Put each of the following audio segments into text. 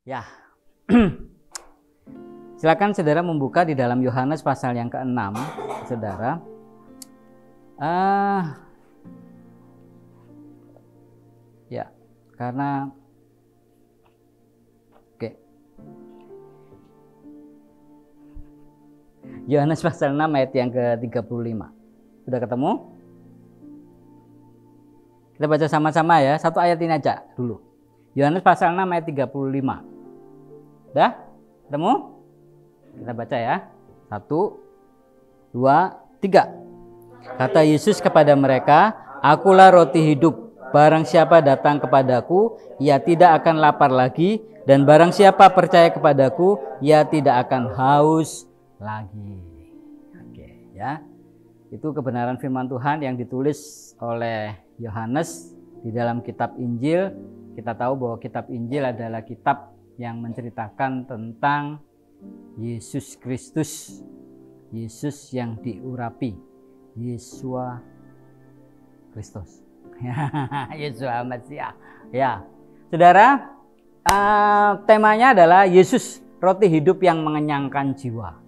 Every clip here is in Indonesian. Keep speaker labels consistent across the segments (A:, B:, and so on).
A: Ya, silakan saudara membuka di dalam Yohanes pasal yang ke-6, saudara. Ya, karena oke. Yohanes pasal 6 ayat yang ke-35. Sudah ketemu? Kita baca sama-sama ya, satu ayat ini aja dulu. Yohanes pasal 6 ayat 35. Udah? Ketemu? Kita baca ya. 1, 2, 3. Kata Yesus kepada mereka, "Akulah roti hidup. Barang siapa datang kepadaku, ia tidak akan lapar lagi. Dan barang siapa percaya kepadaku, ia tidak akan haus lagi." Oke, ya. Itu kebenaran firman Tuhan yang ditulis oleh Yohanes di dalam kitab Injil. Kita tahu bahwa kitab Injil adalah kitab yang menceritakan tentang Yesus Kristus, Yesus yang diurapi, Yesua Kristus, Yesua Mesias. Ya, saudara, temanya adalah Yesus, roti hidup yang mengenyangkan jiwa.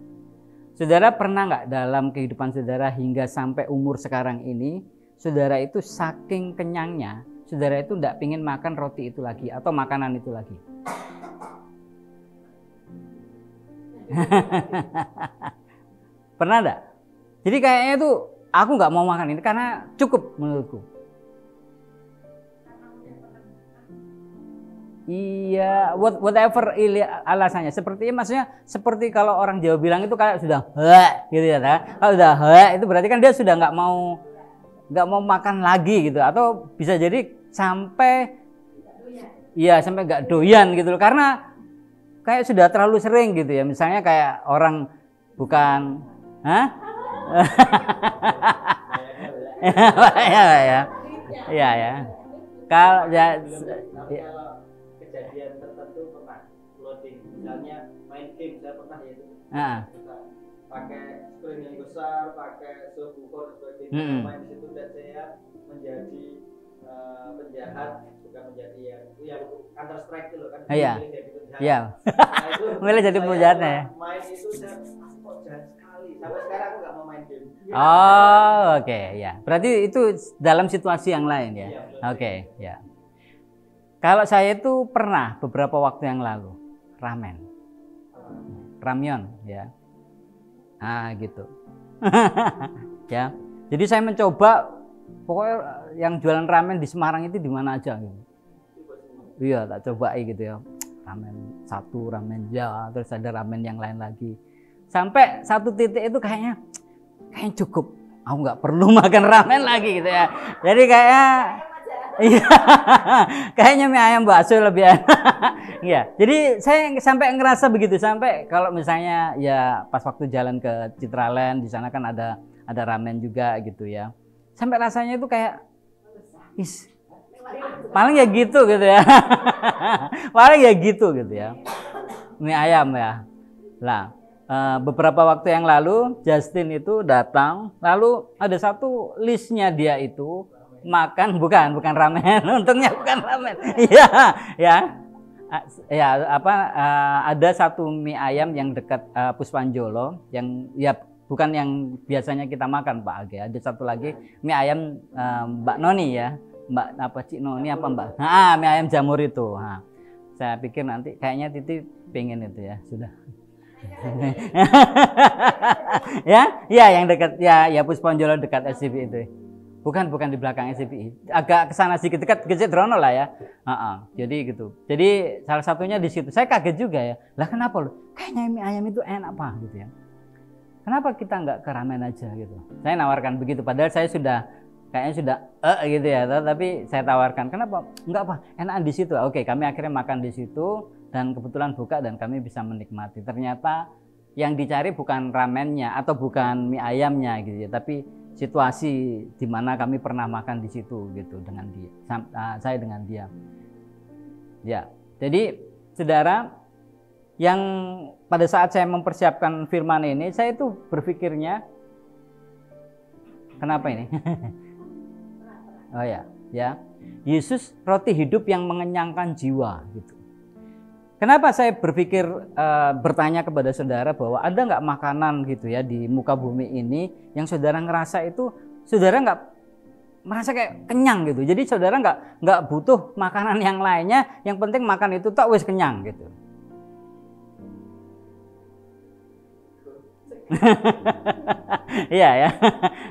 A: Saudara pernah nggak dalam kehidupan saudara hingga sampai umur sekarang ini, saudara itu saking kenyangnya, saudara itu nggak pingin makan roti itu lagi atau makanan itu lagi? Pernah enggak? Jadi kayaknya itu aku nggak mau makan ini karena cukup menurutku. Iya, whatever alasannya. Maksudnya seperti kalau orang Jawa bilang itu kayak sudah gitu ya. Kalau sudah itu berarti kan dia sudah nggak mau makan lagi gitu, atau bisa jadi sampai nggak doyan gitu loh, karena kayak sudah terlalu sering gitu ya. Misalnya kayak orang bukan ya. Kalau
B: kejadian tertentu pernah loading, misalnya main game, saya pernah ya itu. Pakai screen yang besar, pakai subwoofer dan sebagainya, main di situ, dan saya menjadi penjahat, bukan menjadi yang Counter Strike itu loh kan.
A: Iya. Mulai jadi penjahatnya ya.
B: Main itu saya kok jahat sekali. Sampai sekarang aku nggak mau main game.
A: Oh, oke, ya. Berarti itu dalam situasi yang lain ya. Oke, ya. Kalau saya itu pernah beberapa waktu yang lalu ramyeon ya. Gitu. Ya. Jadi saya mencoba, pokoknya yang jualan ramen di Semarang itu di mana aja gitu. Iya, tak cobai gitu ya. Ramen satu, ramen ja, terus ada ramen yang lain lagi. Sampai satu titik itu kayaknya cukup. Aku nggak perlu makan ramen lagi gitu ya. Jadi kayaknya mie ayam bakso lebih enak. Iya. Jadi saya sampai ngerasa begitu, sampai kalau misalnya ya pas waktu jalan ke Citraland, di sana kan ada ramen juga gitu ya. Sampai rasanya itu kayak paling ya gitu ya. Paling ya gitu ya. Mie ayam ya. Lah, beberapa waktu yang lalu Justin itu datang, lalu ada satu listnya dia itu makan bukan ramen. Untungnya bukan ramen. Iya, ya. Ya, ada satu mie ayam yang dekat Puspanjolo yang ya bukan yang biasanya kita makan Pak Age. Ada satu lagi mie ayam Mbak Noni ya. Mbak apa Cik Noni apa Mbak? Mie ayam jamur itu. Saya pikir nanti kayaknya Titi pengen itu ya, sudah. ya yang dekat ya Puspanjolo dekat SCBI itu. Bukan di belakang SCBI. Agak ke sana sedikit, dekat ke Drono lah ya. Jadi gitu. Jadi salah satunya di situ. Saya kaget juga ya. Lah kenapa loh? Kayaknya mie ayam itu enak Pak gitu ya. Kenapa kita nggak ke ramen aja gitu? Saya nawarkan begitu, padahal saya kayaknya sudah gitu ya, tapi saya tawarkan, kenapa enggak Pak, enakan di situ. Oke, kami akhirnya makan di situ dan kebetulan buka dan kami bisa menikmati. Ternyata yang dicari bukan ramennya atau bukan mie ayamnya gitu ya, tapi situasi di mana kami pernah makan di situ gitu dengan dia, saya dengan dia. Ya, jadi saudara, yang pada saat saya mempersiapkan firman ini, saya itu berpikirnya, kenapa ini? Oh ya, Yesus roti hidup yang mengenyangkan jiwa gitu. Kenapa saya berpikir bertanya kepada saudara bahwa ada nggak makanan gitu ya di muka bumi ini yang saudara ngerasa itu saudara nggak merasa kayak kenyang gitu. Jadi saudara nggak butuh makanan yang lainnya, yang penting makan itu tak wis kenyang gitu. Iya ya.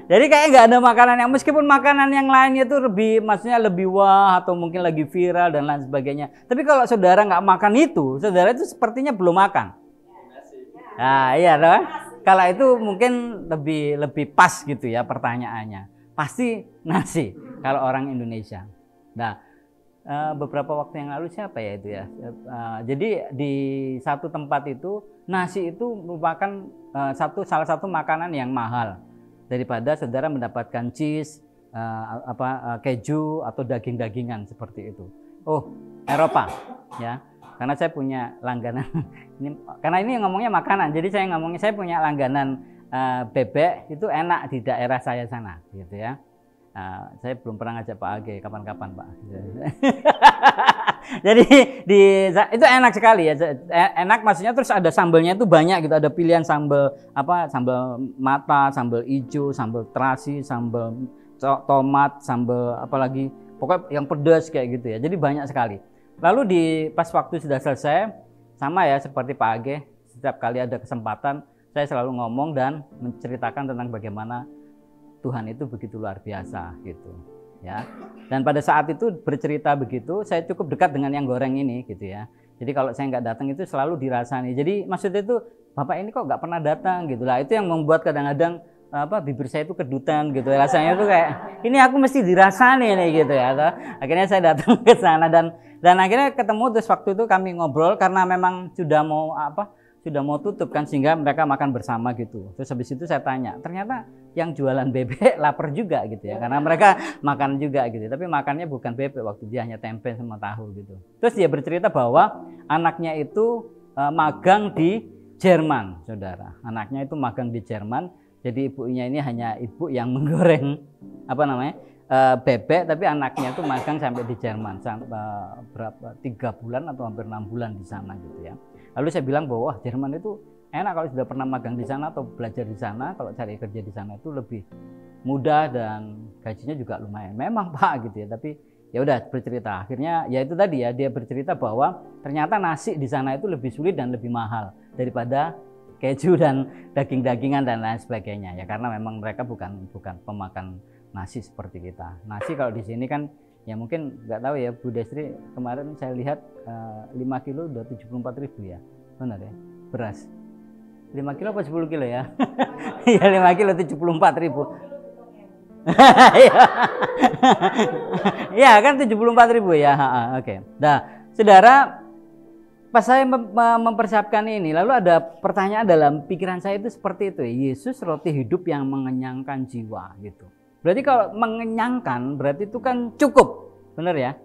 A: Jadi kayak nggak ada makanan yang, meskipun makanan yang lainnya itu maksudnya lebih wah atau mungkin lagi viral dan lain sebagainya. Tapi kalau saudara nggak makan itu, saudara itu sepertinya belum makan. Nah, iya loh. Kalau itu mungkin lebih pas gitu ya pertanyaannya. Pasti nasi kalau orang Indonesia. Nah, beberapa waktu yang lalu siapa ya itu ya. Jadi di satu tempat itu nasi itu merupakan salah satu makanan yang mahal daripada saudara mendapatkan cheese, keju atau daging-dagingan seperti itu. Oh, Eropa ya. Karena saya punya langganan karena ini ngomongnya makanan, jadi saya punya langganan bebek itu enak di daerah saya sana gitu ya. Saya belum pernah ngajak Pak Age, kapan-kapan Pak. Jadi itu enak sekali ya, enak maksudnya, terus ada sambalnya itu banyak gitu, ada pilihan sambal sambal mata, sambal hijau, sambal terasi, sambal tomat, sambal apalagi pokoknya yang pedas kayak gitu ya. Jadi banyak sekali. Lalu pas waktu sudah selesai, sama ya seperti Pak Age, setiap kali ada kesempatan saya selalu ngomong dan menceritakan tentang bagaimana Tuhan itu begitu luar biasa gitu ya. Dan pada saat itu bercerita begitu, saya cukup dekat dengan yang goreng ini gitu ya. Jadi kalau saya nggak datang itu selalu dirasani. Jadi maksudnya itu, Bapak ini kok nggak pernah datang gitu lah. Itu yang membuat kadang-kadang bibir saya itu kedutan gitu. Rasanya tuh kayak ini aku mesti dirasani nih gitu ya. Akhirnya saya datang ke sana dan akhirnya ketemu, terus waktu itu kami ngobrol karena memang sudah mau tutup kan, sehingga mereka makan bersama gitu. Terus habis itu saya tanya, ternyata yang jualan bebek lapar juga gitu ya, karena mereka makan juga gitu. Tapi makannya bukan bebek, waktu dia hanya tempe sama tahu gitu. Terus dia bercerita bahwa anaknya itu magang di Jerman, saudara. Anaknya itu magang di Jerman, jadi ibunya ini hanya ibu yang menggoreng bebek, tapi anaknya itu magang sampai di Jerman, berapa 3 bulan atau hampir 6 bulan di sana gitu ya. Lalu saya bilang bahwa Jerman itu enak kalau sudah pernah magang di sana atau belajar di sana, kalau cari kerja di sana itu lebih mudah dan gajinya juga lumayan. Memang Pak gitu ya, tapi ya udah bercerita. Akhirnya ya itu tadi ya, dia bercerita bahwa ternyata nasi di sana itu lebih sulit dan lebih mahal daripada keju dan daging-dagingan dan lain sebagainya ya, karena memang mereka bukan pemakan nasi seperti kita. Nasi kalau di sini kan ya mungkin nggak tahu ya, Bu Destri kemarin saya lihat 5 kilo udah 74.000 ya, benar ya, beras 5 kilo apa 10 kilo ya? Ya 5 kilo 74.000. Ya kan 74.000 ya. Oke. Nah saudara, pas saya mempersiapkan ini, lalu ada pertanyaan dalam pikiran saya itu seperti itu, Yesus roti hidup yang mengenyangkan jiwa gitu. Berarti kalau mengenyangkan berarti itu kan cukup, benar ya?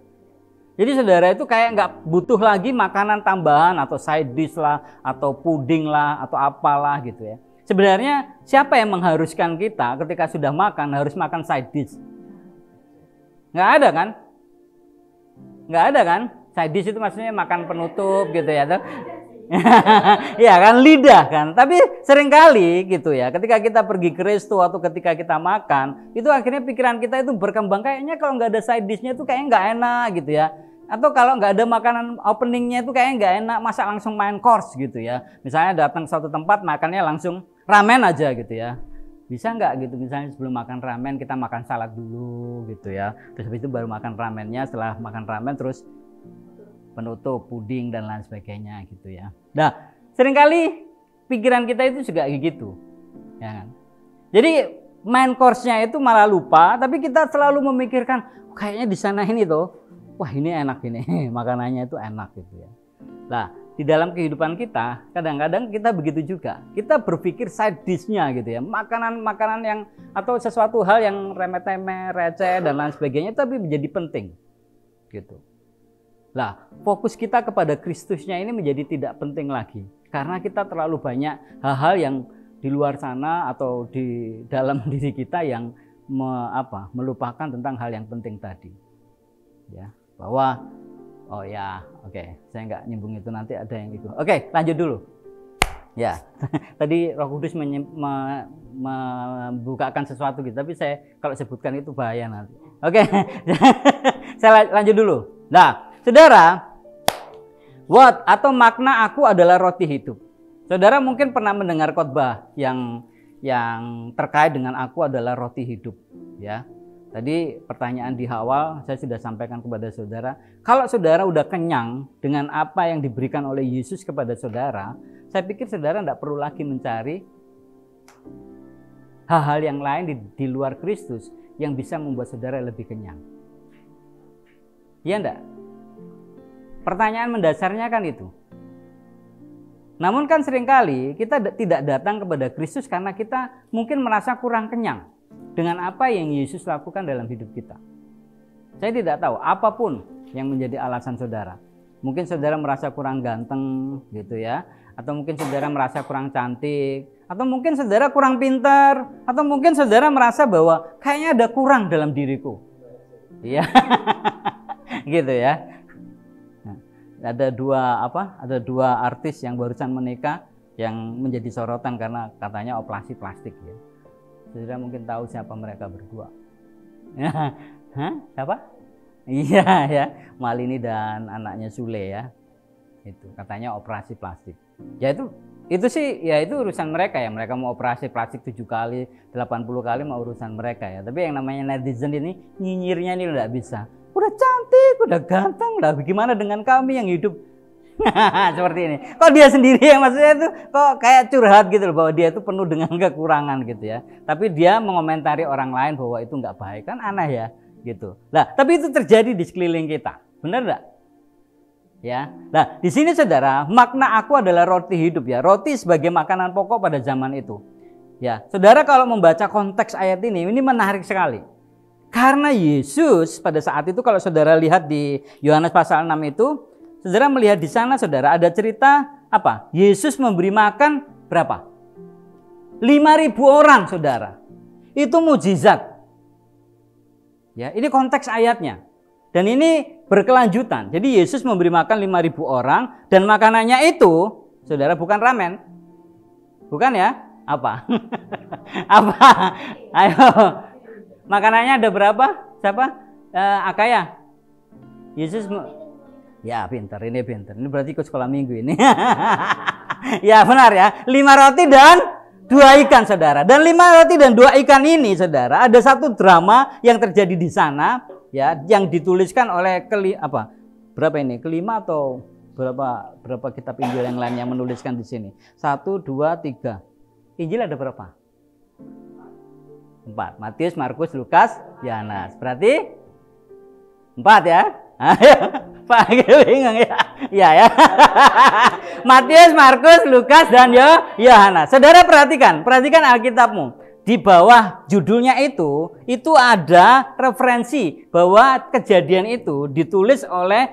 A: Jadi saudara itu kayak nggak butuh lagi makanan tambahan atau side dish lah, atau puding lah, atau apalah gitu ya. Sebenarnya siapa yang mengharuskan kita ketika sudah makan harus makan side dish? Nggak ada kan? Nggak ada kan? Side dish itu maksudnya makan penutup gitu ya. Ya kan, lidah kan. Tapi seringkali gitu ya, ketika kita pergi ke resto atau ketika kita makan, itu akhirnya pikiran kita itu berkembang, kayaknya kalau nggak ada side dish-nya itu kayaknya nggak enak gitu ya. Atau kalau nggak ada makanan openingnya itu kayaknya nggak enak, masa langsung main course gitu ya. Misalnya datang ke suatu tempat makannya langsung ramen aja gitu ya. Bisa nggak gitu, misalnya sebelum makan ramen kita makan salad dulu gitu ya. Terus habis itu baru makan ramennya, setelah makan ramen terus penutup, puding dan lain sebagainya gitu ya. Nah, seringkali pikiran kita itu juga gitu, ya kan? Jadi main course-nya itu malah lupa, tapi kita selalu memikirkan kayaknya di sana ini tuh, wah ini enak ini, makanannya itu enak gitu ya. Nah, di dalam kehidupan kita kadang-kadang kita begitu juga. Kita berpikir side dish-nya gitu ya, makanan-makanan yang atau sesuatu hal yang remeh-temeh, receh dan lain sebagainya, tapi menjadi penting gitu. Lah, fokus kita kepada Kristusnya ini menjadi tidak penting lagi karena kita terlalu banyak hal-hal yang di luar sana atau di dalam diri kita yang melupakan tentang hal yang penting tadi. Ya, bahwa Oh ya, oke. Saya nggak nyambung itu, nanti ada yang itu. Oke, lanjut dulu. Ya, tadi Roh Kudus membukakan sesuatu gitu, tapi saya kalau sebutkan itu bahaya nanti. Oke, saya lanjut dulu. Nah, saudara, what atau makna aku adalah roti hidup. Saudara mungkin pernah mendengar khotbah yang terkait dengan aku adalah roti hidup, ya. Tadi pertanyaan di awal saya sudah sampaikan kepada saudara, kalau saudara udah kenyang dengan apa yang diberikan oleh Yesus kepada saudara, saya pikir saudara tidak perlu lagi mencari hal-hal yang lain di luar Kristus yang bisa membuat saudara lebih kenyang. Iya enggak? Pertanyaan mendasarnya kan itu. Namun kan seringkali kita tidak datang kepada Kristus karena kita mungkin merasa kurang kenyang dengan apa yang Yesus lakukan dalam hidup kita. Saya tidak tahu apapun yang menjadi alasan saudara. Mungkin saudara merasa kurang ganteng gitu ya, atau mungkin saudara merasa kurang cantik, atau mungkin saudara kurang pintar, atau mungkin saudara merasa bahwa kayaknya ada kurang dalam diriku. Iya. Gitu ya. Nah, ada dua artis yang barusan menikah yang menjadi sorotan karena katanya operasi plastik ya. Saudara mungkin tahu siapa mereka berdua. Hah? Siapa? Iya ya, Malini dan anaknya Sule ya. Itu katanya operasi plastik. Ya itu sih ya itu urusan mereka ya. Mereka mau operasi plastik 7 kali, 80 kali mau urusan mereka ya. Tapi yang namanya netizen ini nyinyirnya ini enggak bisa. Udah cantik, udah ganteng, udah gimana dengan kami yang hidup seperti ini. Kok dia sendiri yang maksudnya itu kok kayak curhat gitu loh, bahwa dia itu penuh dengan kekurangan gitu ya. Tapi dia mengomentari orang lain bahwa itu nggak baik, kan aneh ya gitu. Nah, tapi itu terjadi di sekeliling kita. Benar enggak? Ya. Nah, di sini saudara, makna aku adalah roti hidup ya. Roti sebagai makanan pokok pada zaman itu. Ya, saudara kalau membaca konteks ayat ini menarik sekali. Karena Yesus pada saat itu kalau saudara lihat di Yohanes pasal 6 itu, saudara melihat di sana saudara ada cerita apa? Yesus memberi makan berapa? 5.000 orang saudara. Itu mukjizat. Ya, ini konteks ayatnya. Dan ini berkelanjutan. Jadi Yesus memberi makan 5.000 orang dan makanannya itu saudara bukan ramen. Bukan ya? Apa? Apa? Ayo. Makanannya ada berapa? Siapa? Akaya. Yesus ya pintar, ini pintar. Ini berarti ikut sekolah minggu ini. Ya benar ya. 5 roti dan 2 ikan saudara. Dan 5 roti dan 2 ikan ini saudara, ada satu drama yang terjadi di sana ya, yang dituliskan oleh berapa ini? Kelima atau berapa kitab Injil yang lain yang menuliskan di sini? 1, 2, 3. Injil ada berapa? 4. Matius, Markus, Lukas, Yohanes. Berarti 4 ya. Ayo, Pak bingung ya. Iya ya. Matius, Markus, Lukas dan Yohanes. Saudara perhatikan Alkitabmu. Di bawah judulnya itu ada referensi bahwa kejadian itu ditulis oleh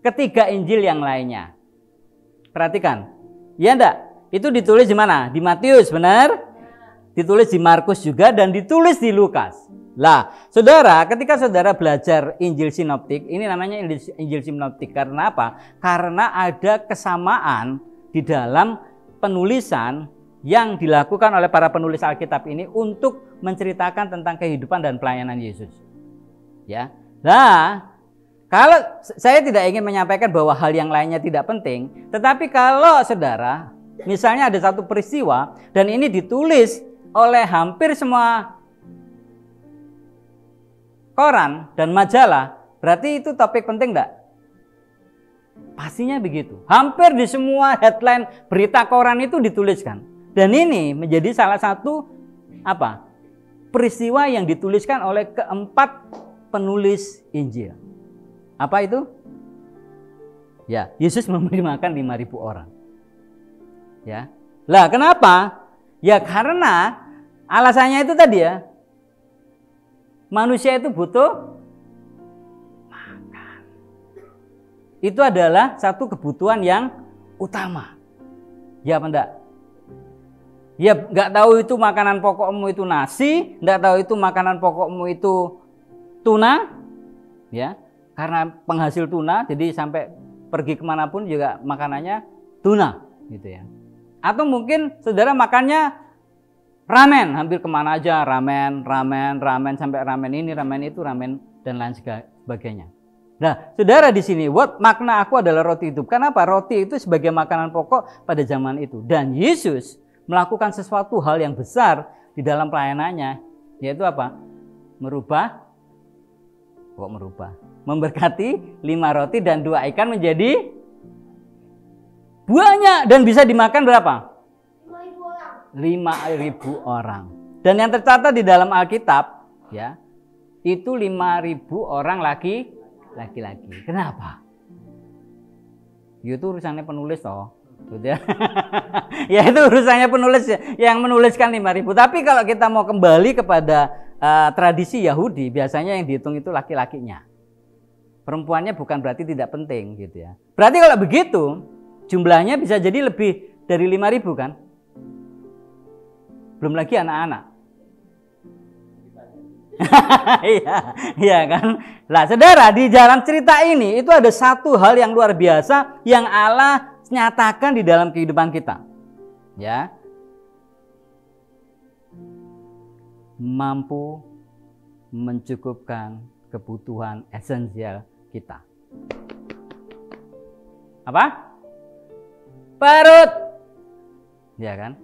A: ketiga Injil yang lainnya. Perhatikan. Ya enggak? Itu ditulis di mana? Di Matius, benar? Ditulis di Markus juga dan ditulis di Lukas. Lah, saudara, ketika saudara belajar Injil Sinoptik, ini namanya Injil Sinoptik karena apa? Karena ada kesamaan di dalam penulisan yang dilakukan oleh para penulis Alkitab ini untuk menceritakan tentang kehidupan dan pelayanan Yesus. Ya. Nah, kalau saya tidak ingin menyampaikan bahwa hal yang lainnya tidak penting, tetapi kalau saudara, misalnya ada satu peristiwa dan ini ditulis oleh hampir semua koran dan majalah, berarti itu topik penting enggak? Pastinya begitu. Hampir di semua headline berita koran itu dituliskan. Dan ini menjadi salah satu peristiwa yang dituliskan oleh keempat penulis Injil. Apa itu? Ya, Yesus memberi makan 5.000 orang. Ya. Lah, kenapa? Ya karena alasannya itu tadi ya. Manusia itu butuh makan. Itu adalah satu kebutuhan yang utama. Ya apa enggak? Ya enggak tahu itu makanan pokokmu itu nasi, enggak tahu itu makanan pokokmu itu tuna, ya. karena penghasil tuna, jadi sampai pergi kemanapun juga makanannya tuna gitu ya. Atau mungkin saudara makannya ramen, hampir kemana aja ramen sampai ramen ini, ramen itu, ramen dan lain sebagainya. Nah, saudara di sini, makna aku adalah roti hidup. Kenapa? Roti itu sebagai makanan pokok pada zaman itu. Dan Yesus melakukan sesuatu hal yang besar di dalam pelayanannya, yaitu apa? Memberkati 5 roti dan 2 ikan menjadi banyak dan bisa dimakan berapa? 5.000 orang. Dan yang tercatat di dalam Alkitab ya, itu 5.000 orang laki-laki. Kenapa? Itu urusannya penulis toh. Ya itu urusannya penulis yang menuliskan 5.000. Tapi kalau kita mau kembali kepada tradisi Yahudi, biasanya yang dihitung itu laki-lakinya. Perempuannya bukan berarti tidak penting gitu ya. Berarti kalau begitu jumlahnya bisa jadi lebih dari 5.000 kan? Belum lagi anak-anak. Iya kan? Nah, saudara, di dalam cerita ini itu ada satu hal yang luar biasa yang Allah nyatakan di dalam kehidupan kita. Ya. Mampu mencukupkan kebutuhan esensial kita. Apa? Perut. Ya kan?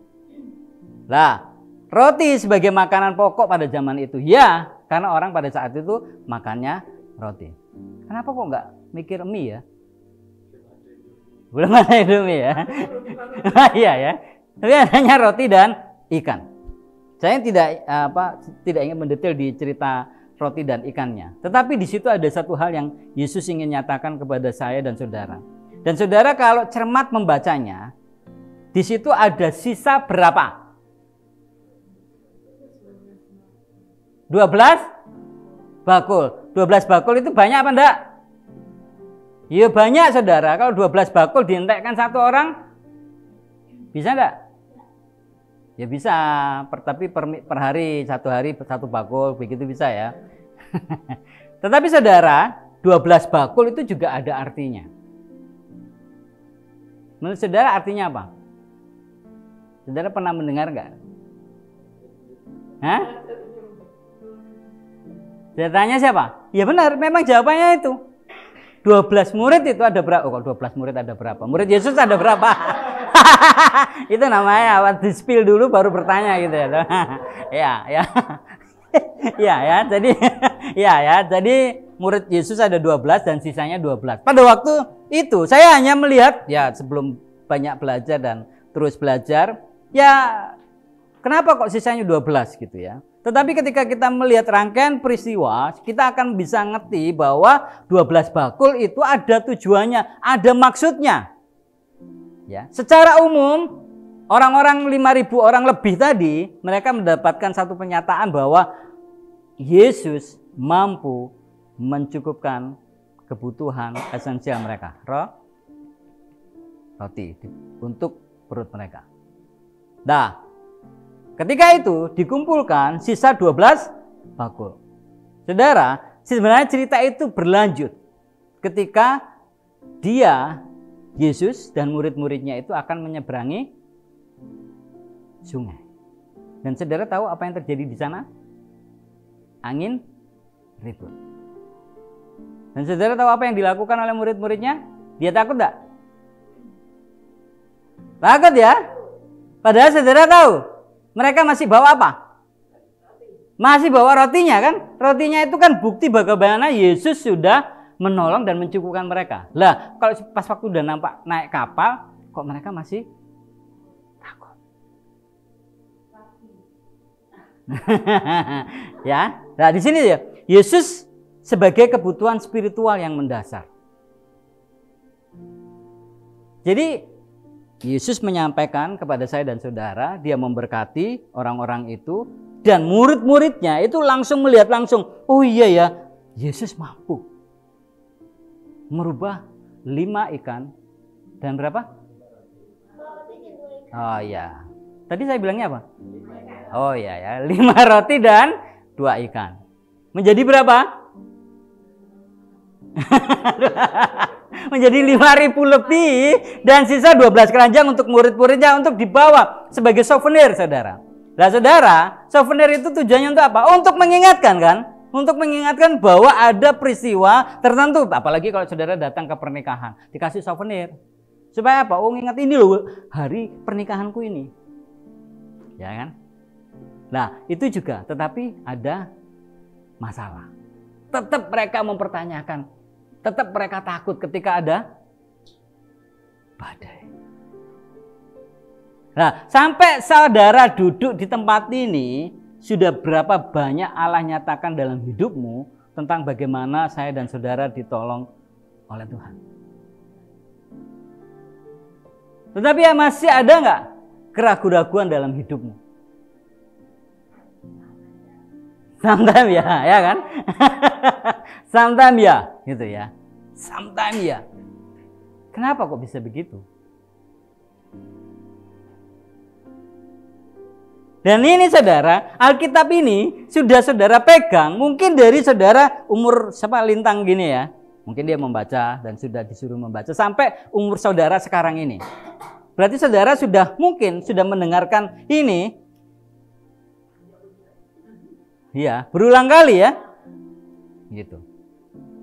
A: Lah, roti sebagai makanan pokok pada zaman itu. Ya, karena orang pada saat itu makannya roti. Kenapa kok nggak mikir mie ya? Belum ada Indomie ya? Iya ya. Tapi hanya roti dan ikan. Saya tidak ingin mendetail di cerita roti dan ikannya. Tetapi di situ ada satu hal yang Yesus ingin nyatakan kepada saya dan saudara. Dan saudara kalau cermat membacanya, di situ ada sisa berapa? 12 bakul. 12 bakul itu banyak apa enggak? Ya banyak saudara. Kalau 12 bakul dientekkan satu orang, bisa enggak? Ya bisa, tapi per hari, satu hari satu bakul, begitu bisa ya. Tetapi saudara, 12 bakul itu juga ada artinya. Menurut saudara artinya apa? Saudara pernah mendengar enggak? Hah? Saya tanya siapa? Ya benar, memang jawabannya itu. 12 murid itu ada berapa? Oh, 12 murid ada berapa? Murid Yesus ada berapa? Itu namanya di spill dulu baru bertanya gitu ya. Ya. Jadi murid Yesus ada 12 dan sisanya 12. Pada waktu itu saya hanya melihat ya sebelum banyak belajar dan terus belajar, ya kenapa kok sisanya 12 gitu ya. Tetapi ketika kita melihat rangkaian peristiwa, kita akan bisa ngerti bahwa 12 bakul itu ada tujuannya, ada maksudnya. Ya, secara umum orang-orang 5.000 orang lebih tadi, mereka mendapatkan satu penyataan bahwa Yesus mampu mencukupkan kebutuhan esensial mereka, roti untuk perut mereka. Nah, ketika itu dikumpulkan sisa 12 bakul. Saudara, sebenarnya cerita itu berlanjut ketika Yesus dan murid-muridnya itu akan menyeberangi sungai. Dan saudara tahu apa yang terjadi di sana? Angin ribut. Dan saudara tahu apa yang dilakukan oleh murid-muridnya? Dia takut enggak? Takut ya? Padahal saudara tahu, mereka masih bawa apa? Masih bawa rotinya kan? Rotinya itu kan bukti bagaimana Yesus sudah menolong dan mencukupkan mereka. Lah, kalau pas waktu udah nampak naik kapal, kok mereka masih takut? Ya, nah di sini ya, Yesus sebagai kebutuhan spiritual yang mendasar. Jadi Yesus menyampaikan kepada saya dan saudara, dia memberkati orang-orang itu, dan murid-muridnya itu langsung melihat langsung, oh iya ya, Yesus mampu merubah 5 ikan dan berapa? Oh ya, tadi saya bilangnya apa? Oh ya, 5 roti dan 2 ikan. Menjadi berapa? Menjadi 5.000 lebih dan sisa 12 keranjang untuk murid-muridnya untuk dibawa sebagai souvenir, saudara. Nah, saudara, souvenir itu tujuannya untuk apa? Untuk mengingatkan kan? Untuk mengingatkan bahwa ada peristiwa tertentu. Apalagi kalau saudara datang ke pernikahan, dikasih souvenir. Supaya apa? Oh, ingat ini loh hari pernikahanku ini. Ya kan? Nah, itu juga, tetapi ada masalah. Tetap mereka mempertanyakan, tetap mereka takut ketika ada badai. Nah, sampai saudara duduk di tempat ini, sudah berapa banyak Allah nyatakan dalam hidupmu tentang bagaimana saya dan saudara ditolong oleh Tuhan. Tetapi ya masih ada nggak keraguan-raguan dalam hidupmu? Sometimes ya kan? Sometimes ya, gitu ya. Sometimes ya. Kenapa kok bisa begitu? Dan ini saudara, Alkitab ini sudah saudara pegang, mungkin dari saudara umur lintang gini ya. Mungkin dia membaca dan sudah disuruh membaca sampai umur saudara sekarang ini. Berarti saudara mungkin sudah mendengarkan ini. Ya, berulang kali ya. Gitu.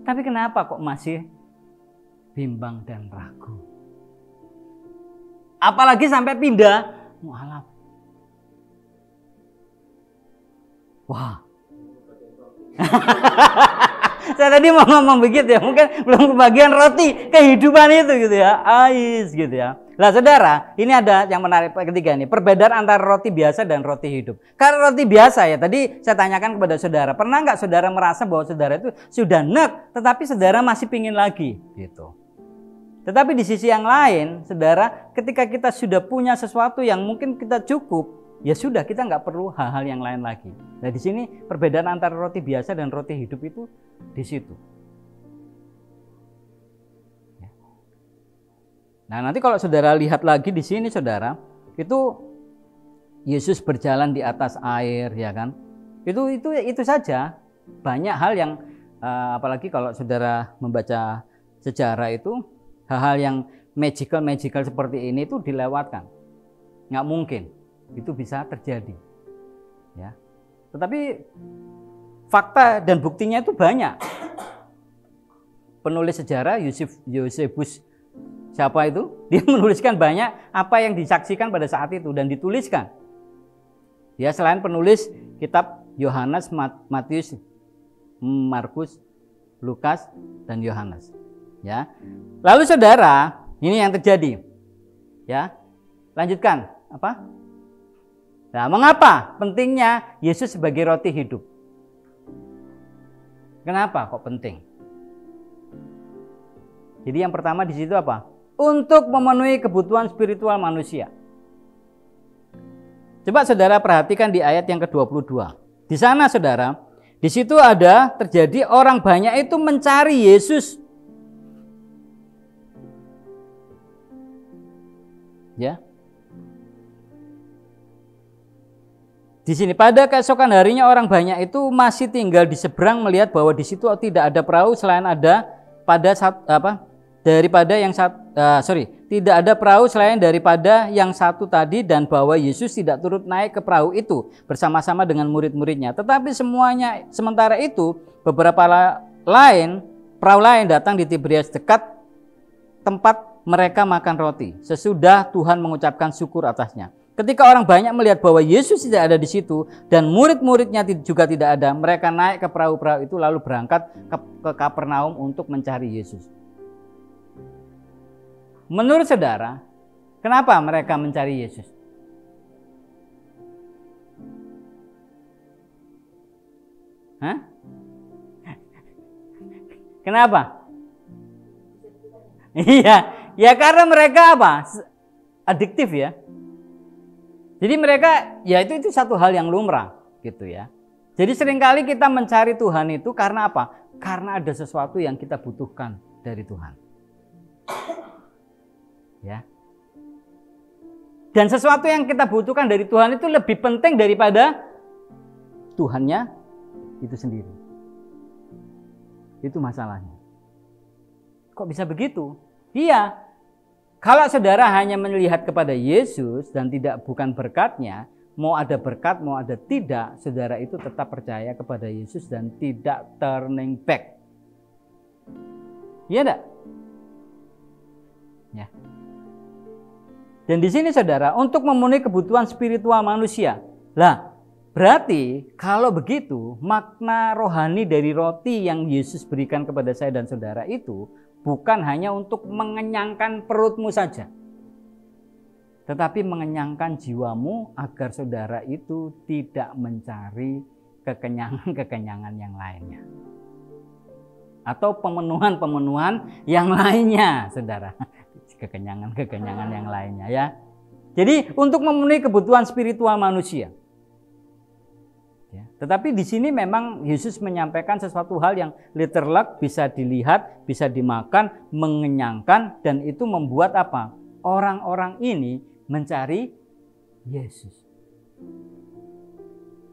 A: Tapi kenapa kok masih bimbang dan ragu? Apalagi sampai pindah mualaf. Wah. Saya tadi mau ngomong begitu ya, mungkin belum kebagian roti kehidupan itu gitu ya. Ais gitu ya. Nah, saudara, ini ada yang menarik ketiga nih, perbedaan antara roti biasa dan roti hidup. Karena roti biasa ya, tadi saya tanyakan kepada saudara, pernah nggak saudara merasa bahwa saudara itu sudah nek, tetapi saudara masih pingin lagi gitu. Tetapi di sisi yang lain, saudara, ketika kita sudah punya sesuatu yang mungkin kita cukup, ya sudah, kita nggak perlu hal-hal yang lain lagi. Nah, di sini perbedaan antara roti biasa dan roti hidup itu di situ. Nah, nanti kalau saudara lihat lagi di sini, saudara, itu Yesus berjalan di atas air, ya kan? Itu saja. Banyak hal yang apalagi kalau saudara membaca sejarah itu, hal-hal yang magical seperti ini itu dilewatkan. Nggak mungkin itu bisa terjadi. Ya. Tetapi fakta dan buktinya itu banyak. Penulis sejarah Yosefus siapa itu? Dia menuliskan banyak apa yang disaksikan pada saat itu dan dituliskan. Ya, selain penulis kitab Yohanes, Matius, Markus, Lukas, dan Yohanes. Ya. Lalu saudara, ini yang terjadi. Ya. Lanjutkan. Apa? Nah, mengapa pentingnya Yesus sebagai roti hidup? Kenapa kok penting? Jadi yang pertama di situ apa? Untuk memenuhi kebutuhan spiritual manusia. Coba saudara perhatikan di ayat yang ke-22. Di sana saudara, di situ ada terjadi orang banyak itu mencari Yesus. Ya. Di sini pada keesokan harinya orang banyak itu masih tinggal di seberang melihat bahwa di situ tidak ada perahu selain ada tidak ada perahu selain daripada yang satu tadi dan bahwa Yesus tidak turut naik ke perahu itu bersama-sama dengan murid-muridnya. Tetapi sementara itu beberapa perahu lain datang di Tiberias dekat tempat mereka makan roti sesudah Tuhan mengucapkan syukur atasnya. Ketika orang banyak melihat bahwa Yesus tidak ada di situ dan murid-muridnya juga tidak ada, mereka naik ke perahu-perahu itu lalu berangkat ke Kapernaum untuk mencari Yesus. Menurut saudara, kenapa mereka mencari Yesus? Hah? Kenapa? Iya, ya karena mereka apa? Adiktif ya. Jadi mereka, ya itu satu hal yang lumrah gitu ya. Jadi seringkali kita mencari Tuhan itu karena apa? Karena ada sesuatu yang kita butuhkan dari Tuhan. Ya. Dan sesuatu yang kita butuhkan dari Tuhan itu lebih penting daripada Tuhannya itu sendiri. Itu masalahnya. kok bisa begitu? Iya, kalau saudara hanya melihat kepada Yesus dan bukan berkatnya, mau ada berkat, mau ada tidak, saudara itu tetap percaya kepada Yesus dan tidak turning back. Iya enggak? Ya. Dan di sini saudara, untuk memenuhi kebutuhan spiritual manusia. Lah, berarti kalau begitu, makna rohani dari roti yang Yesus berikan kepada saya dan saudara itu bukan hanya untuk mengenyangkan perutmu saja, tetapi mengenyangkan jiwamu agar saudara itu tidak mencari kekenyangan-kekenyangan yang lainnya. Atau pemenuhan-pemenuhan yang lainnya, saudara. Kekenyangan-kekenyangan yang lainnya ya. Jadi untuk memenuhi kebutuhan spiritual manusia. Ya, tetapi di sini memang Yesus menyampaikan sesuatu hal yang literal, bisa dilihat, bisa dimakan, mengenyangkan, dan itu membuat apa? Orang-orang ini mencari Yesus.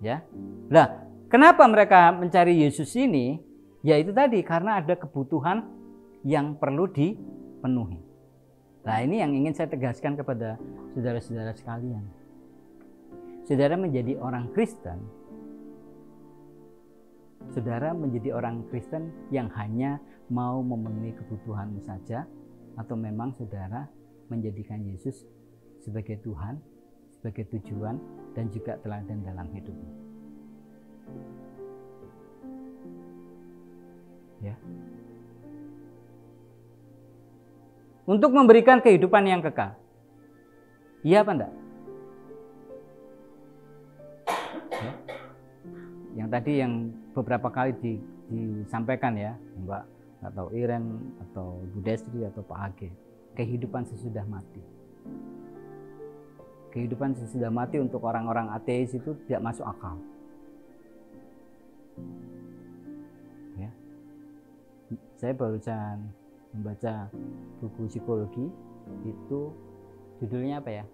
A: Ya. Nah, kenapa mereka mencari Yesus ini? Ya itu tadi, karena ada kebutuhan yang perlu dipenuhi. Nah, ini yang ingin saya tegaskan kepada saudara-saudara sekalian. Saudara menjadi orang Kristen, saudara menjadi orang Kristen yang hanya mau memenuhi kebutuhanmu saja, atau memang saudara menjadikan Yesus sebagai Tuhan, sebagai tujuan, dan juga teladan dalam hidupmu. Ya. Untuk memberikan kehidupan yang kekal. Iya apa enggak? Ya. Yang tadi yang beberapa kali disampaikan ya, Mbak atau Iren atau Bu Destri atau Pak Age, kehidupan sesudah mati. Kehidupan sesudah mati untuk orang-orang ateis itu tidak masuk akal. Ya. Saya barusan membaca buku psikologi, itu judulnya apa ya?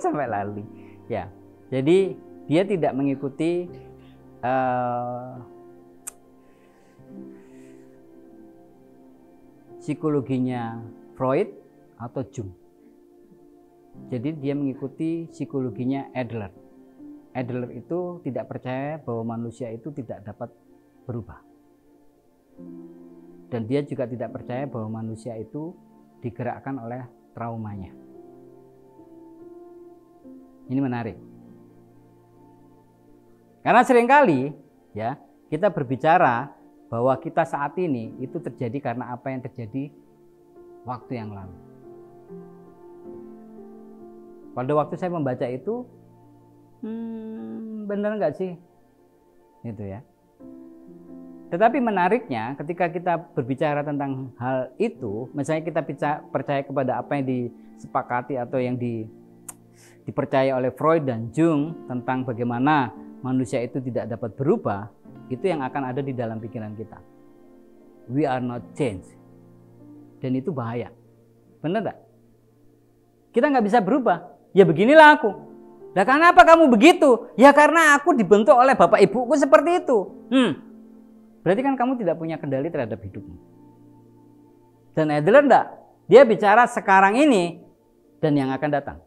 A: Sampai lali. Ya, jadi dia tidak mengikuti psikologinya Freud atau Jung. Jadi dia mengikuti psikologinya Adler. Adler itu tidak percaya bahwa manusia itu tidak dapat berubah. Dan dia juga tidak percaya bahwa manusia itu digerakkan oleh traumanya. Ini menarik. Karena seringkali ya kita berbicara bahwa kita saat ini itu terjadi karena apa yang terjadi waktu yang lalu. Pada waktu saya membaca itu, benar nggak sih? Gitu ya. Tetapi menariknya ketika kita berbicara tentang hal itu, misalnya kita percaya kepada apa yang disepakati atau yang dipercaya oleh Freud dan Jung tentang bagaimana manusia itu tidak dapat berubah, itu yang akan ada di dalam pikiran kita. We are not changed. Dan itu bahaya. Benar tak? Kita nggak bisa berubah. Ya beginilah aku. Nah, kenapa kamu begitu? Ya karena aku dibentuk oleh bapak ibuku seperti itu. Berarti kan kamu tidak punya kendali terhadap hidupmu. Dan Adler enggak. Dia bicara sekarang ini dan yang akan datang.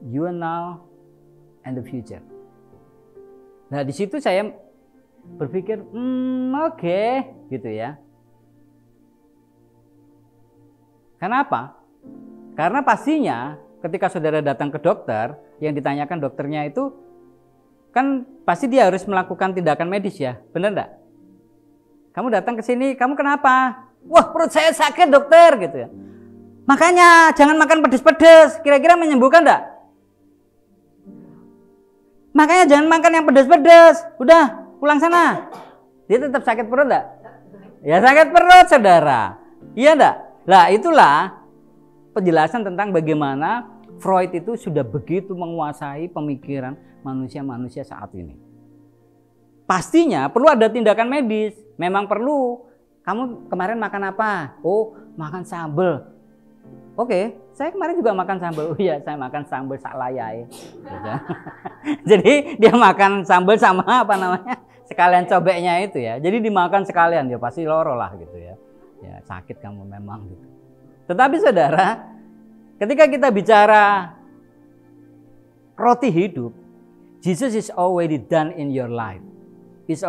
A: You are now and the future. Nah di situ saya berpikir, oke, gitu ya. Kenapa? Karena pastinya ketika saudara datang ke dokter, yang ditanyakan dokternya itu kan pasti dia harus melakukan tindakan medis ya, benar enggak? Kamu datang ke sini, kamu kenapa? Wah, perut saya sakit dokter, gitu ya. Makanya jangan makan pedas-pedas, kira-kira menyembuhkan enggak? Makanya jangan makan yang pedas-pedas, udah pulang sana. Dia tetap sakit perut enggak? Ya sakit perut saudara, iya enggak? Lah itulah penjelasan tentang bagaimana Freud itu sudah begitu menguasai pemikiran manusia-manusia saat ini. Pastinya perlu ada tindakan medis, memang perlu. Kamu kemarin makan apa? Oh, makan sambal. Oke, saya kemarin juga makan sambal. Oh iya, saya makan sambal sak layai. Jadi dia makan sambal sama apa namanya? Sekalian cobeknya itu ya. Jadi dimakan sekalian, dia pasti loro lah gitu ya. Ya, sakit kamu memang gitu. Tetapi saudara, ketika kita bicara roti hidup, Jesus is already done in your life. Is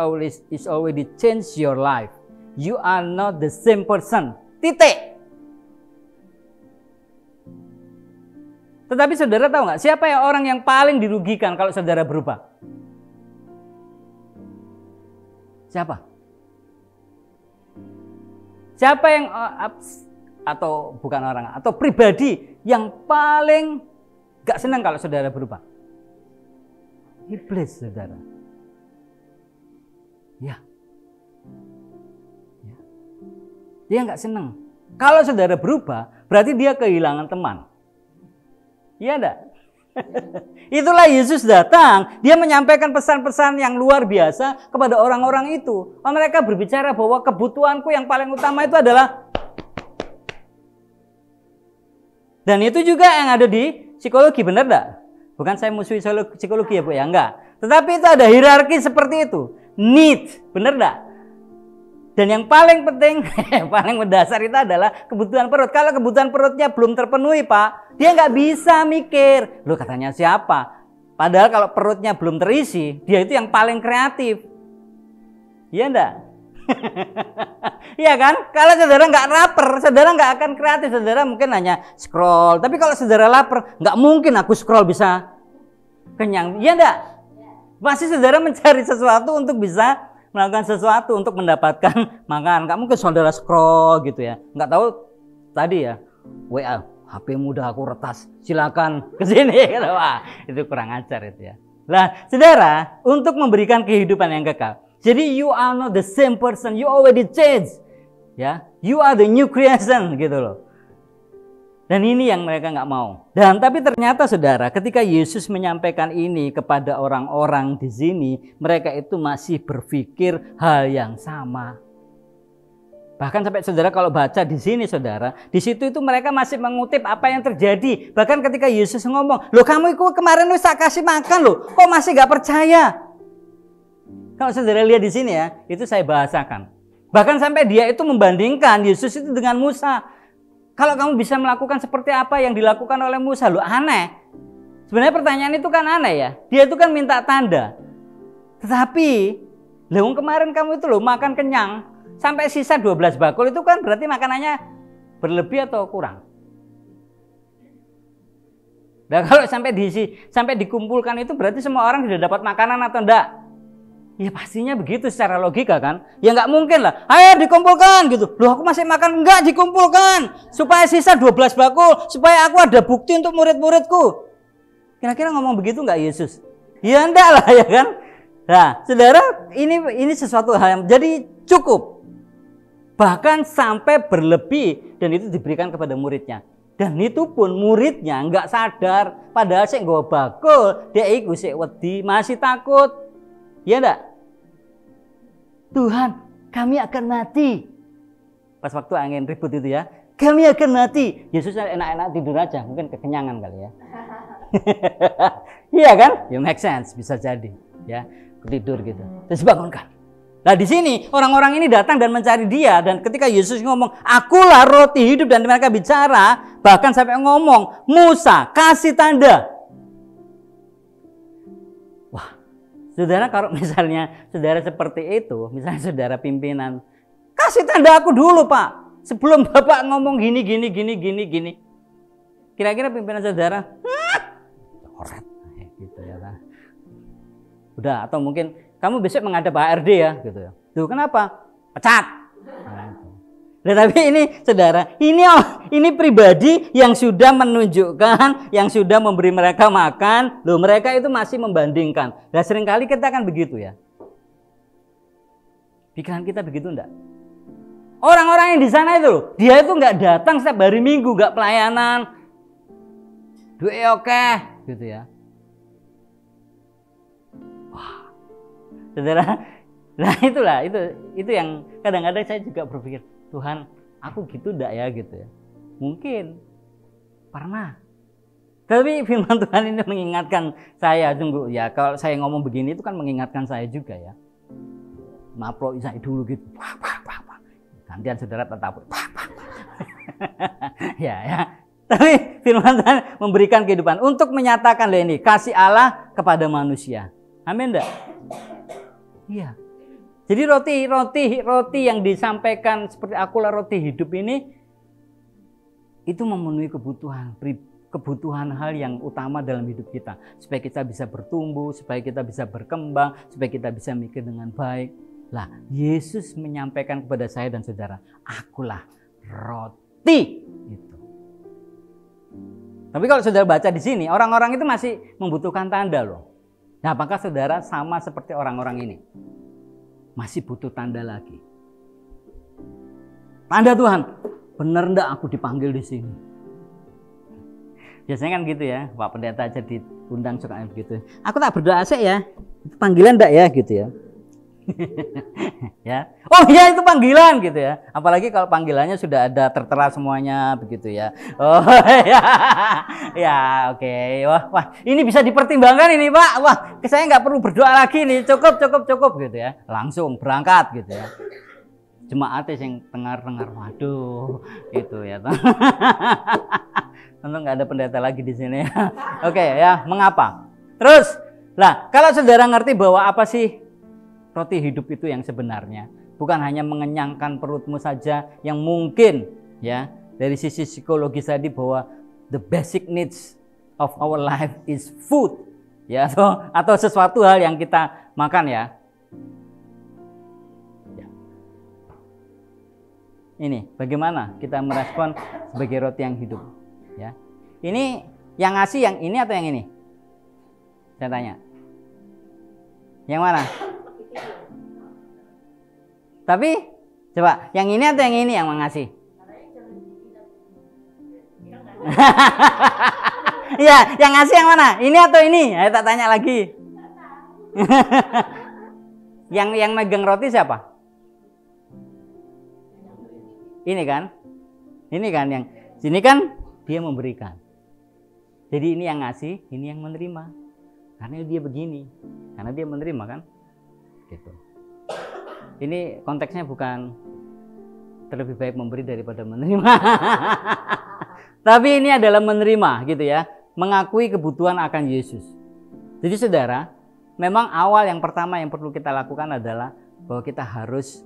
A: already changed your life. You are not the same person. Titik. Tetapi saudara tahu nggak, siapa yang orang yang paling dirugikan kalau saudara berubah? Siapa? Siapa yang atau bukan orang atau pribadi yang paling gak senang kalau saudara berubah? Iblis, saudara. Ya. Dia gak senang. Kalau saudara berubah, berarti dia kehilangan teman. Iya enggak? Itulah Yesus datang, dia menyampaikan pesan-pesan yang luar biasa kepada orang-orang itu. Mereka berbicara bahwa kebutuhanku yang paling utama itu adalah, dan itu juga yang ada di psikologi, benar enggak? Bukan saya musuhi psikologi ya Bu ya, enggak. Tetapi itu ada hierarki seperti itu. Need, benar enggak? Dan yang paling penting, paling mendasar itu adalah kebutuhan perut. Kalau kebutuhan perutnya belum terpenuhi Pak, dia nggak bisa mikir. Loh katanya siapa? Padahal kalau perutnya belum terisi, dia itu yang paling kreatif. Iya enggak? Iya kan? Kalau saudara nggak lapar, saudara nggak akan kreatif. Saudara mungkin hanya scroll. Tapi kalau saudara lapar, nggak mungkin aku scroll bisa kenyang. Iya enggak? Pasti saudara mencari sesuatu untuk bisa melakukan sesuatu untuk mendapatkan makan. Nggak mungkin saudara scroll gitu ya. Nggak tahu tadi ya, WA, HP-mu udah aku retas, silakan ke sini. Wah, itu kurang ajar itu ya. Nah, saudara, untuk memberikan kehidupan yang kekal. Jadi you are not the same person, you already changed. Ya, you are the new creation gitu loh. Dan ini yang mereka nggak mau. Dan tapi ternyata saudara, ketika Yesus menyampaikan ini kepada orang-orang di sini, mereka itu masih berpikir hal yang sama. Bahkan sampai saudara kalau baca di sini saudara, di situ itu mereka masih mengutip apa yang terjadi. Bahkan ketika Yesus ngomong, loh kamu itu kemarin lu tak kasih makan loh, kok masih nggak percaya? Kalau saudara lihat di sini ya, itu saya bahasakan. Bahkan sampai dia itu membandingkan Yesus itu dengan Musa. Kalau kamu bisa melakukan seperti apa yang dilakukan oleh Musa, lo aneh. Sebenarnya pertanyaan itu kan aneh ya. Dia itu kan minta tanda. Tetapi, loh kemarin kamu itu loh makan kenyang sampai sisa 12 bakul itu kan berarti makanannya berlebih atau kurang? Nah kalau sampai dikumpulkan itu berarti semua orang sudah dapat makanan atau enggak? Ya pastinya begitu secara logika kan. Ya nggak mungkin lah. Ayo dikumpulkan gitu. Loh aku masih makan. Enggak dikumpulkan. Supaya sisa 12 bakul. Supaya aku ada bukti untuk murid-muridku. Kira-kira ngomong begitu nggak Yesus? Ya enggak lah ya kan. Nah saudara ini sesuatu hal yang jadi cukup. Bahkan sampai berlebih. Dan itu diberikan kepada muridnya. Dan itu pun muridnya nggak sadar. Padahal saya nggak bakul. Dia ikut sik wedi masih takut. Ya enggak? Tuhan, kami akan mati. Pas waktu angin ribut itu ya, kami akan mati. Yesus enak-enak tidur aja, mungkin kekenyangan kali ya. Iya kan? Ya make sense, bisa jadi. Ya, tidur gitu. Terus bangunkan. Nah di sini orang-orang ini datang dan mencari dia. Dan ketika Yesus ngomong, akulah roti hidup. Dan mereka bicara, bahkan sampai ngomong, Musa kasih tanda. Saudara kalau misalnya saudara seperti itu, misalnya saudara pimpinan, kasih tanda aku dulu Pak, sebelum Bapak ngomong gini. Kira-kira pimpinan saudara, coret, gitu ya kan? Udah, atau mungkin kamu besok menghadap HRD ya, gitu ya. Tuh kenapa? Pecat. Nah, tapi ini saudara, ini pribadi yang sudah menunjukkan, yang sudah memberi mereka makan, loh mereka itu masih membandingkan. Nah seringkali kita kan begitu ya. Pikiran kita begitu enggak? Orang-orang yang di sana itu loh, dia itu nggak datang setiap hari Minggu, nggak pelayanan, duit oke, gitu ya. Wah, saudara, nah itulah itu yang kadang-kadang saya juga berpikir. Tuhan, aku gitu enggak ya gitu ya. Mungkin pernah. Tapi firman Tuhan ini mengingatkan saya, tunggu ya, kalau saya ngomong begini itu kan mengingatkan saya juga ya. Mapro saya dulu gitu. gantian saudara tetap. ya. Tapi firman Tuhan memberikan kehidupan untuk menyatakan ini kasih Allah kepada manusia. Amin enggak? Iya. Jadi roti yang disampaikan seperti akulah roti hidup ini itu memenuhi kebutuhan hal yang utama dalam hidup kita, supaya kita bisa bertumbuh, supaya kita bisa berkembang, supaya kita bisa mikir dengan baik. Lah, Yesus menyampaikan kepada saya dan saudara, akulah roti itu. Tapi kalau saudara baca di sini, orang-orang itu masih membutuhkan tanda loh. Nah, apakah saudara sama seperti orang-orang ini? Masih butuh tanda lagi. Tanda Tuhan, benar enggak aku dipanggil di sini? Biasanya kan gitu ya, Pak Pendeta aja diundang suka begitu. Aku tak berdoa sih ya, itu panggilan enggak ya gitu ya. Ya, oh iya itu panggilan gitu ya. Apalagi kalau panggilannya sudah ada tertera semuanya begitu ya. Oh ya, ya oke. Wah, ini bisa dipertimbangkan ini Pak. Wah, saya nggak perlu berdoa lagi nih, cukup gitu ya. Langsung berangkat gitu ya. Jemaatnya yang dengar, waduh, gitu ya. Tentu nggak ada pendeta lagi di sini. Oke ya, mengapa? Terus, lah kalau saudara ngerti bahwa apa sih roti hidup itu yang sebenarnya, bukan hanya mengenyangkan perutmu saja, yang mungkin ya dari sisi psikologis tadi bahwa the basic needs of our life is food ya, atau sesuatu hal yang kita makan ya. Ini bagaimana kita merespon sebagai roti yang hidup ya. Ini yang ngasih yang ini atau yang ini? Saya tanya. Yang mana? Tapi coba yang ini atau yang ini yang mengasih? Iya, yang ngasih yang mana? Ini atau ini? Ayo tak tanya lagi. Yang megang roti siapa? Ini kan yang sini kan dia memberikan. Jadi ini yang ngasih, ini yang menerima. Karena dia begini, karena dia menerima kan, gitu. Ini konteksnya bukan terlebih baik memberi daripada menerima. Tapi ini adalah menerima gitu ya. Mengakui kebutuhan akan Yesus. Jadi saudara, memang awal yang pertama yang perlu kita lakukan adalah bahwa kita harus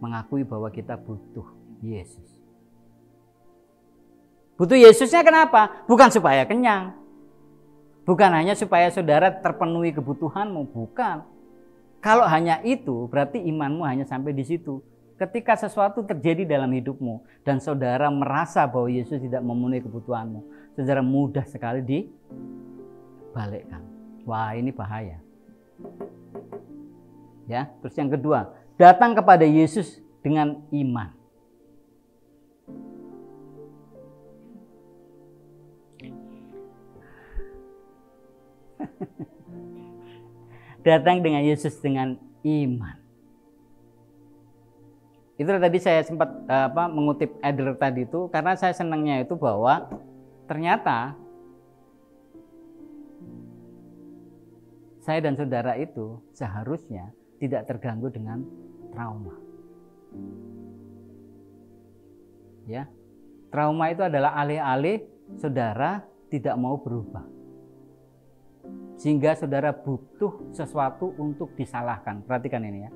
A: mengakui bahwa kita butuh Yesus. Butuh Yesusnya kenapa? Bukan supaya kenyang. Bukan hanya supaya saudara terpenuhi kebutuhanmu, bukan. Kalau hanya itu, berarti imanmu hanya sampai di situ. Ketika sesuatu terjadi dalam hidupmu dan saudara merasa bahwa Yesus tidak memenuhi kebutuhanmu, saudara mudah sekali dibalikkan. Wah, ini bahaya. Ya, terus yang kedua, datang kepada Yesus dengan iman. Datang dengan Yesus dengan iman. Itu tadi saya sempat mengutip Adler tadi itu karena saya senangnya itu bahwa ternyata saya dan saudara itu seharusnya tidak terganggu dengan trauma. Ya, trauma itu adalah alih-alih saudara tidak mau berubah. Sehingga saudara butuh sesuatu untuk disalahkan. Perhatikan ini ya.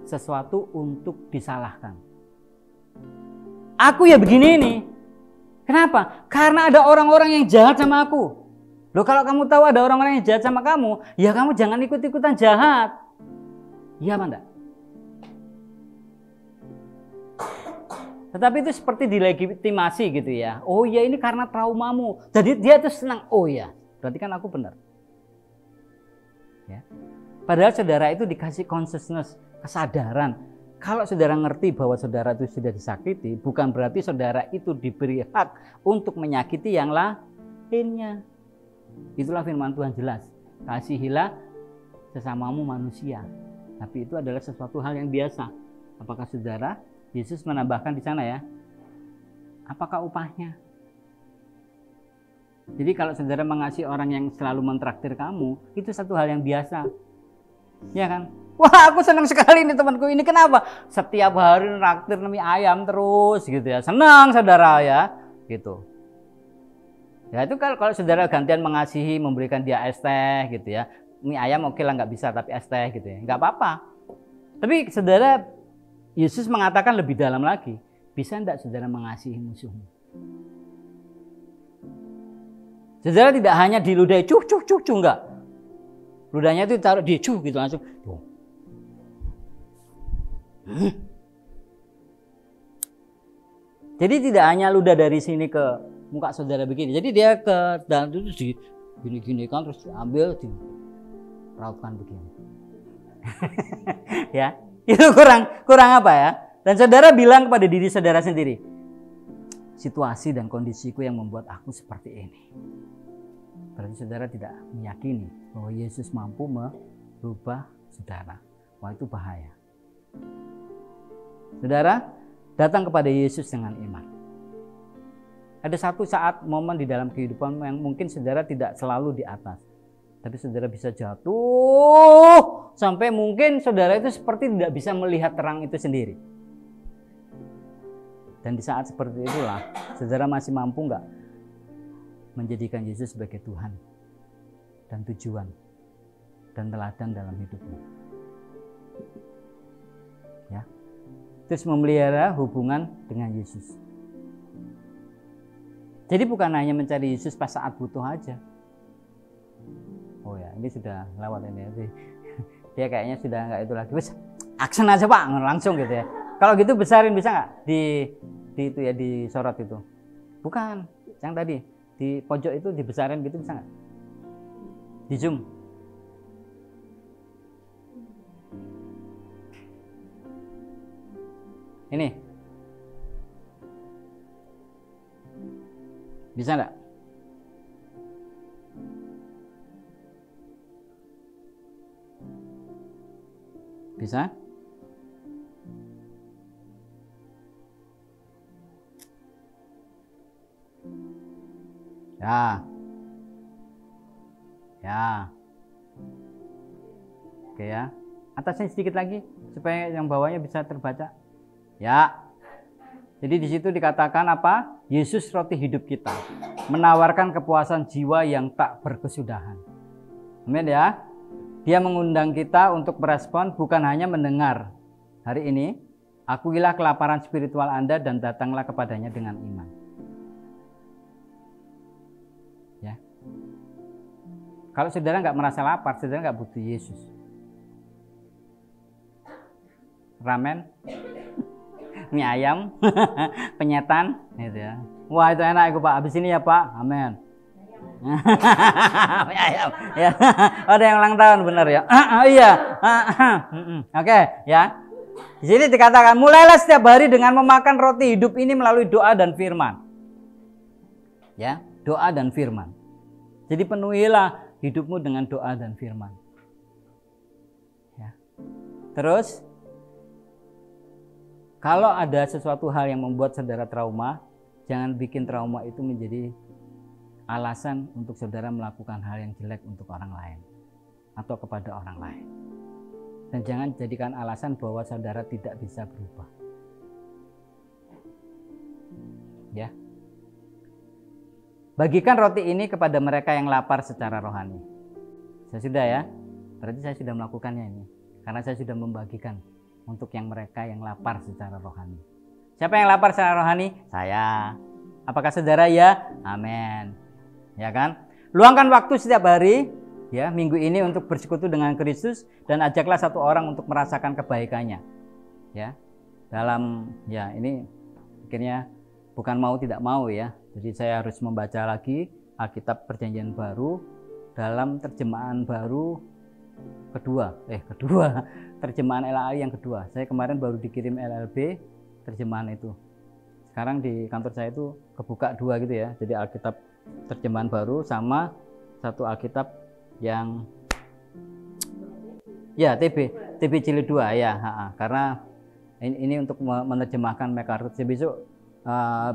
A: Sesuatu untuk disalahkan. Aku ya begini nih. Kenapa? Karena ada orang-orang yang jahat sama aku. Loh, kalau kamu tahu ada orang-orang yang jahat sama kamu, ya kamu jangan ikut-ikutan jahat. Iya apa enggak? Tetapi itu seperti dilegitimasi gitu ya. Oh ya ini karena traumamu. Jadi dia tuh senang. Oh ya. Berarti kan aku benar. Ya. Padahal saudara itu dikasih consciousness, kesadaran. Kalau saudara ngerti bahwa saudara itu sudah disakiti, bukan berarti saudara itu diberi hak untuk menyakiti yang lainnya. Itulah firman Tuhan jelas. Kasihilah sesamamu manusia. Tapi itu adalah sesuatu hal yang biasa. Apakah saudara? Yesus menambahkan di sana ya. Apakah upahnya? Jadi kalau saudara mengasihi orang yang selalu mentraktir kamu, itu satu hal yang biasa. Ya kan? Wah, aku senang sekali nih temanku ini. Kenapa? Setiap hari naktir mie ayam terus gitu ya. Senang saudara ya, gitu. Ya itu kalau saudara gantian mengasihi, memberikan dia es teh gitu ya. Mie ayam oke lah nggak bisa, tapi es teh gitu ya. Nggak apa-apa. Tapi saudara, Yesus mengatakan lebih dalam lagi. Bisa enggak saudara mengasihi musuhmu? Saudara tidak hanya diludahi cuh enggak. Ludahnya itu taruh di cuh gitu langsung. Jadi tidak hanya ludah dari sini ke muka saudara begini. Jadi dia ke dalam itu di gini-gini kan, terus diambil, dirautkan begini. Ya, itu kurang apa ya? Dan saudara bilang kepada diri saudara sendiri, situasi dan kondisiku yang membuat aku seperti ini. Berarti saudara tidak meyakini bahwa Yesus mampu merubah saudara. Wah, itu bahaya. Saudara, datang kepada Yesus dengan iman. Ada satu saat momen di dalam kehidupan yang mungkin saudara tidak selalu di atas. Tapi saudara bisa jatuh sampai mungkin saudara itu seperti tidak bisa melihat terang itu sendiri. Dan di saat seperti itulah, saudara masih mampu enggak menjadikan Yesus sebagai Tuhan dan tujuan dan teladan dalam hidupmu. Ya. Terus memelihara hubungan dengan Yesus. Jadi bukan hanya mencari Yesus pas saat butuh aja. Oh ya, ini sudah lewat ini. Dia kayaknya sudah enggak itu lagi. Wes, aksen aja Pak, langsung gitu ya. Kalau gitu besarin bisa nggak di itu ya, di sorot itu? Bukan, yang tadi di pojok itu dibesarin gitu bisa nggak? Di zoom. Ini bisa nggak? Bisa? Ya. Ya. Oke ya. Atasnya sedikit lagi supaya yang bawahnya bisa terbaca. Ya. Jadi di situ dikatakan apa? Yesus roti hidup kita, menawarkan kepuasan jiwa yang tak berkesudahan. Amin ya. Dia mengundang kita untuk merespon, bukan hanya mendengar. Hari ini, akuilah kelaparan spiritual Anda dan datanglah kepadanya dengan iman. Ya. Kalau saudara nggak merasa lapar, saudara nggak butuh Yesus. Ramen, mie ayam, penyetan, gitu ya. Wah itu enak itu Pak. Habis ini ya Pak. Amin. Mie ayam. Ya. Ada yang ulang tahun benar ya. Iya. Oke ya. Di sini dikatakan mulailah setiap hari dengan memakan roti hidup ini melalui doa dan firman. Ya. Doa dan firman. Jadi penuhilah hidupmu dengan doa dan firman. Ya. Terus, kalau ada sesuatu hal yang membuat saudara trauma, jangan bikin trauma itu menjadi alasan untuk saudara melakukan hal yang jelek untuk orang lain atau kepada orang lain. Dan jangan jadikan alasan bahwa saudara tidak bisa berubah. Ya. Bagikan roti ini kepada mereka yang lapar secara rohani. Saya sudah ya, berarti saya sudah melakukannya ini. Karena saya sudah membagikan untuk yang mereka yang lapar secara rohani. Siapa yang lapar secara rohani? Saya. Apakah saudara ya? Amin. Ya kan? Luangkan waktu setiap hari, ya minggu ini untuk bersekutu dengan Kristus dan ajaklah satu orang untuk merasakan kebaikannya. Ya. Dalam ya ini akhirnya bukan mau tidak mau ya. Jadi saya harus membaca lagi Alkitab Perjanjian Baru dalam terjemahan baru kedua, terjemahan LAI yang kedua. Saya kemarin baru dikirim LLB terjemahan itu. Sekarang di kantor saya itu kebuka dua gitu ya. Jadi Alkitab terjemahan baru sama satu Alkitab yang ya TB jilid 2 ya, karena ini untuk menerjemahkan MacArthur.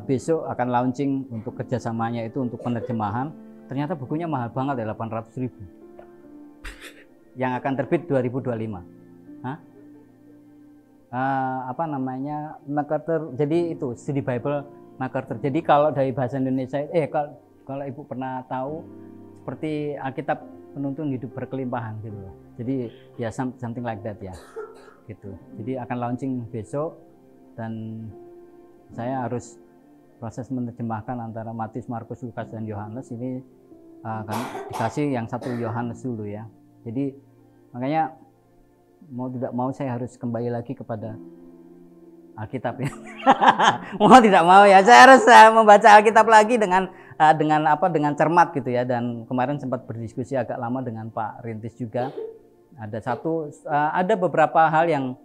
A: Besok akan launching untuk kerjasamanya itu untuk penerjemahan. Ternyata bukunya mahal banget ya, 800.000 yang akan terbit 2025. apa namanya, MacArthur. Jadi itu studi Bible MacArthur. Jadi kalau dari bahasa Indonesia, kalau Ibu pernah tahu seperti Alkitab penuntun hidup berkelimpahan gitu loh. Jadi ya something like that ya, gitu. Jadi akan launching besok dan saya harus proses menerjemahkan antara Matius, Markus, Lukas dan Yohanes. Ini kan dikasih yang 1 Yohanes dulu ya. Jadi makanya mau tidak mau saya harus kembali lagi kepada Alkitab ya. Mau tidak mau ya, saya harus membaca Alkitab lagi dengan cermat gitu ya. Dan kemarin sempat berdiskusi agak lama dengan Pak Rintis juga. Ada beberapa hal yang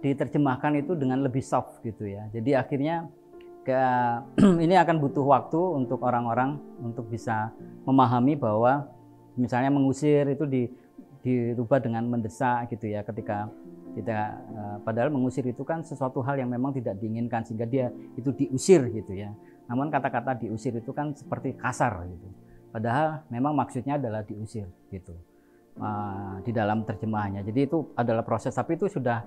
A: diterjemahkan itu dengan lebih soft gitu ya. Jadi akhirnya ini akan butuh waktu untuk orang-orang untuk bisa memahami bahwa misalnya mengusir itu dirubah dengan mendesak gitu ya, ketika kita padahal mengusir itu kan sesuatu hal yang memang tidak diinginkan sehingga dia itu diusir gitu ya. Namun kata-kata diusir itu kan seperti kasar gitu. Padahal memang maksudnya adalah diusir gitu di dalam terjemahannya. Jadi itu adalah proses, tapi itu sudah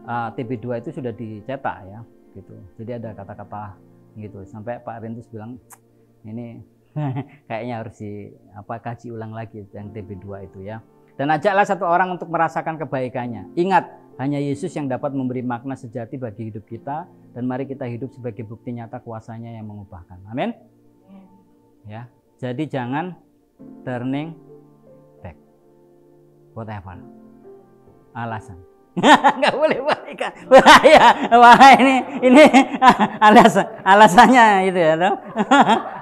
A: TB2 itu sudah dicetak ya gitu. Jadi ada kata-kata gitu sampai Pak Rintus bilang ini kayaknya harus kaji ulang lagi yang TB2 itu ya. Dan ajaklah satu orang untuk merasakan kebaikannya. Ingat, hanya Yesus yang dapat memberi makna sejati bagi hidup kita, dan mari kita hidup sebagai bukti nyata kuasanya yang mengubahkan. Amin. Ya, jadi jangan turning back. Whatever alasan. Nggak boleh balikan. Wah ini alasannya itu ya,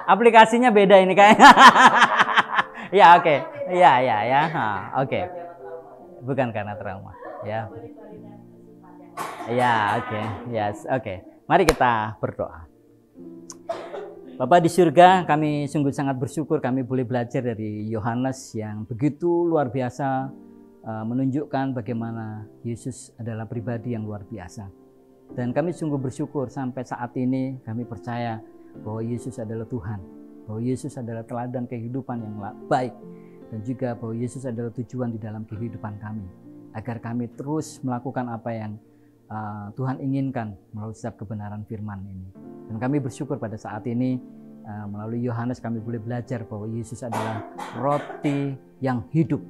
A: aplikasinya beda ini kayaknya. Ya oke. Ya. Oke. Bukan karena trauma. Ya. Ya oke. Yes oke. Mari kita berdoa. Bapa di surga, kami sungguh sangat bersyukur kami boleh belajar dari Yohanes yang begitu luar biasa, menunjukkan bagaimana Yesus adalah pribadi yang luar biasa. Dan kami sungguh bersyukur sampai saat ini kami percaya bahwa Yesus adalah Tuhan, bahwa Yesus adalah teladan kehidupan yang baik, dan juga bahwa Yesus adalah tujuan di dalam kehidupan kami, agar kami terus melakukan apa yang Tuhan inginkan melalui setiap kebenaran firman ini. Dan kami bersyukur pada saat ini melalui Yohanes kami boleh belajar bahwa Yesus adalah roti yang hidup,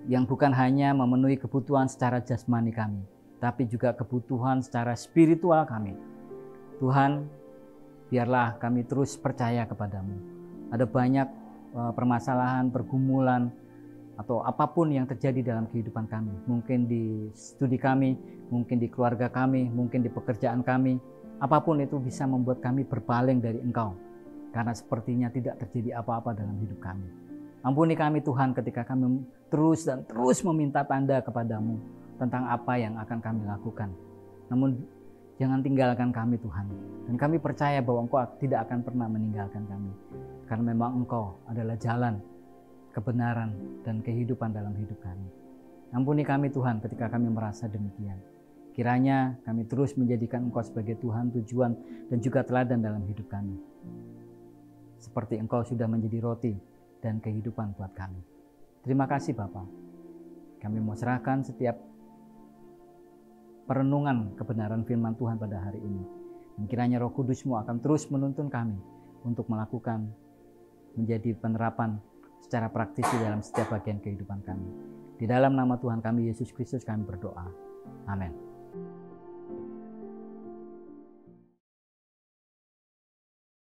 A: yang bukan hanya memenuhi kebutuhan secara jasmani kami, tapi juga kebutuhan secara spiritual kami. Tuhan, biarlah kami terus percaya kepadamu. Ada banyak permasalahan, pergumulan, atau apapun yang terjadi dalam kehidupan kami. Mungkin di studi kami, mungkin di keluarga kami, mungkin di pekerjaan kami. Apapun itu bisa membuat kami berpaling dari Engkau, karena sepertinya tidak terjadi apa-apa dalam hidup kami. Ampuni kami Tuhan ketika kami terus dan terus meminta tanda kepadamu tentang apa yang akan kami lakukan. Namun jangan tinggalkan kami Tuhan. Dan kami percaya bahwa Engkau tidak akan pernah meninggalkan kami. Karena memang Engkau adalah jalan, kebenaran, dan kehidupan dalam hidup kami. Ampuni kami Tuhan ketika kami merasa demikian. Kiranya kami terus menjadikan Engkau sebagai Tuhan, tujuan, dan juga teladan dalam hidup kami. Seperti Engkau sudah menjadi roti dan kehidupan buat kami. Terima kasih Bapa. Kami mau serahkan setiap perenungan kebenaran firman Tuhan pada hari ini. Dan kiranya Roh Kudus-Mu akan terus menuntun kami untuk melakukan menjadi penerapan secara praktis di dalam setiap bagian kehidupan kami. Di dalam nama Tuhan kami Yesus Kristus kami berdoa. Amin.